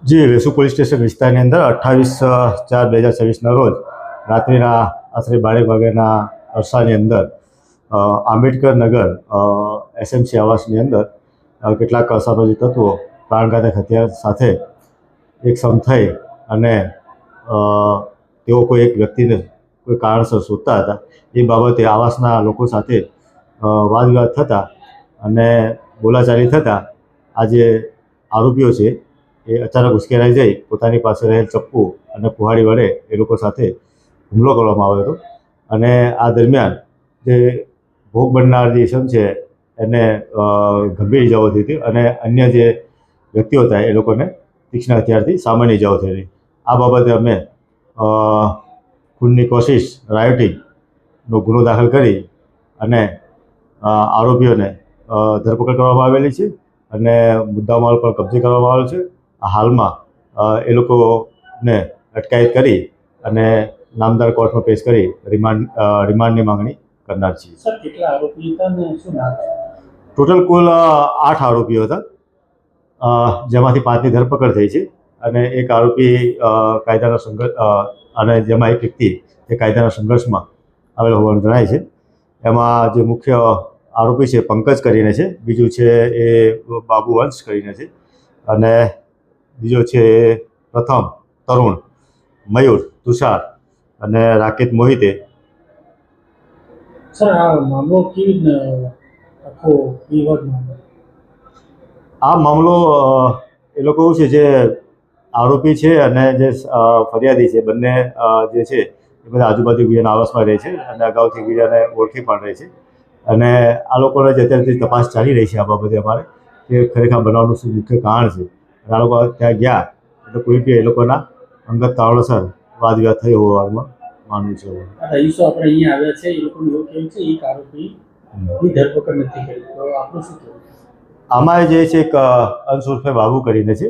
જી, Vesu police station વિસ્તારની અંદર 28/4/2024ના રોજ રાત્રિના આશરે 12 વાગ્યાના અરસાની અંદર આંબેડકર નગર એસએમસી આવાસની અંદર કેટલાક અસામાજિક તત્વો પ્રાણઘાતક હથિયાર સાથે એકસમ થઈ અને તેઓ કોઈ એક વ્યક્તિને કોઈ કારણસર શોધતા હતા. એ બાબતે આવાસના લોકો સાથે વાદ વિવાદ થતા અને બોલાચાલી થતાં આ જે આરોપીઓ છે એ અચાનક ઉશ્કેરાઈ જઈ પોતાની પાસે રહેલ ચપ્પુ અને કુહાડી વડે એ લોકો સાથે હુમલો કરવામાં આવ્યો હતો. અને આ દરમિયાન જે ભોગ બનનાર જે ઇસમ છે એને ગંભીર ઇજાઓ થઈ હતી અને અન્ય જે વ્યક્તિઓ હતા એ લોકોને તીક્ષ્ણ હથિયારથી સામાન્ય ઇજાઓ થઈ હતી. આ બાબતે અમે ખૂનની કોશિશ રાયોટિંગનો ગુનો દાખલ કરી અને આરોપીઓને ધરપકડ કરવામાં આવેલી છે અને મુદ્દામાલ પર કબજે કરવામાં આવેલો છે. હાલમાં એ લોકોને અટકાયત કરી અને નામદાર કોર્ટમાં પેશ કરી રિમાન્ડની માંગણી કરનાર છીએ. સર, કેટલા આરોપી હતા અને શું નામ છે? ટોટલ કુલ 8 આરોપીઓ હતા, જેમાંથી 5ની ધરપકડ થઈ છે અને એક આરોપી કાયદાના સંઘર્ષ અને જેમાં એક વ્યક્તિ એ કાયદાના સંઘર્ષમાં આવેલો હોવાનું જણાય છે. એમાં જે મુખ્ય આરોપી છે પંકજ કરીને છે, બીજું છે એ બાબુ વંશ કરીને છે અને બીજો છે એ પ્રથમ તરુણ, મયુર, તુષાર અને રાકેત મોહિતે. સર, આ મામલો કેવી રીતે આખો વિવાદ મામલો? આ મામલો એ લોકો એવું છે જે આરોપી છે અને જે ફરિયાદી છે બંને જે છે એ બધા આજુબાજુ એકબીજાના આવાસમાં રહે છે અને અગાઉથી એકબીજાને ઓળખી પણ રહે છે અને આ લોકોને જે અત્યારથી તપાસ ચાલી રહી છે આ બાબતે અમારે કે ખરેખર બનાવવાનું શું મુખ્ય કારણ છે. આ લોકો ત્યાં ગયા એટલે કોઈ બી એ લોકોના અંગત કારણોસર વાદ વિવાદ થયો હોવાનું માનવું છે. રહીશો આપણે અહીંયા આવ્યા છે, એ લોકોનું એવું કહેવું છે એક આરોપીની ધરપકડ નથી કરી, તો આપણું શું કહેવું? આમાં જે છે એક અંશ ઉર્ફે બાબુ કરીને છે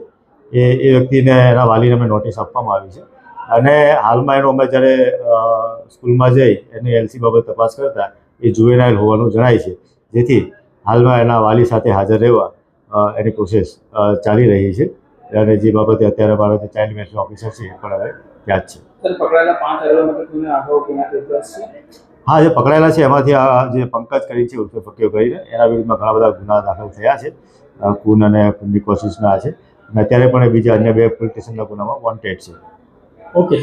એ વ્યક્તિને એના વાલીને અમે નોટિસ આપવામાં આવી છે અને હાલમાં એનો અમે જ્યારે સ્કૂલમાં જઈ એની એલસી બાબત તપાસ કરતા એ જુવેનાઇલ હોવાનું જણાય છે, જેથી હાલમાં એના વાલી સાથે હાજર રહેવા એની પ્રોસેસ ચાલી રહી છે અને જે બાબતે અત્યારે મારા જે ચાઇલ્ડ વેલફેર ઓફિસર છે એ પણ હવે ત્યાં જ છે. સર, પકડાયેલા 5 આરોપીઓમાં કોઈને આગળ ગુના કેસ છે? હા, જે પકડાયેલા છે એમાંથી આ જે પંકજ કરી છે ઉર્ફે ફકીઓ કરીને એના વિરુદ્ધમાં ઘણા બધા ગુના દાખલ થયા છે. ખૂન અને ખૂનની કોશિશના છે અને અત્યારે પણ બીજા અન્ય 2 પોલીસ સ્ટેશનના ગુનામાં વોન્ટેડ છે. ઓકે.